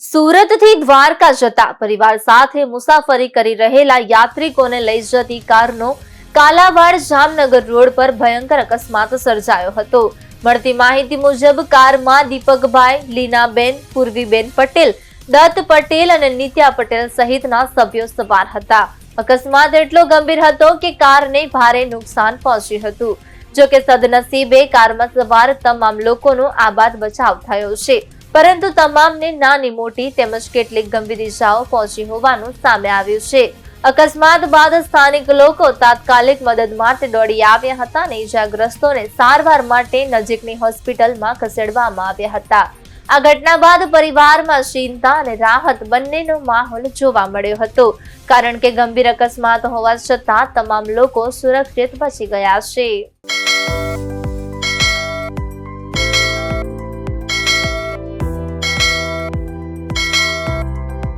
સુરતથી દ્વારકા જતા પરિવાર સાથે મુસાફરી કરી રહેલા યાત્રિકોને લઈ જતી કારનો કાલાવાડ જામનગર રોડ પર ભયંકર અકસ્માત સર્જાયો હતો। મળતી માહિતી મુજબ કારમાં દીપકભાઈ, લીનાબેન, પૂર્વીબેન પટેલ, દત્ત પટેલ અને નિત્યા પટેલ સહિતના સભ્યો સવાર હતા। અકસ્માત એટલો ગંભીર હતો કે કારને ભારે નુકસાન પહોંચ્યું હતું। જો કે સદનસીબે કારમાં સવાર તમામ લોકોનો આબાદ બચાવ થયો છે, પરંતુ તમામને નાની મોટી તેમજ કેટલીક ગંભીર ઇજાઓ પહોંચી હોવાનું સામે આવ્યું છે। અકસ્માત બાદ સ્થાનિક લોકો તાત્કાલિક મદદ માટે દોડી આવ્યા હતા અને ઇજાગ્રસ્તોને સારવાર માટે નજીકની હોસ્પિટલમાં ખસેડવામાં આવ્યા હતા। આ ઘટના બાદ પરિવારમાં ચિંતા અને રાહત બંનેનો માહોલ જોવા મળ્યો હતો, કારણ કે ગંભીર અકસ્માત હોવા છતાં તમામ લોકો સુરક્ષિત બચી ગયા છે।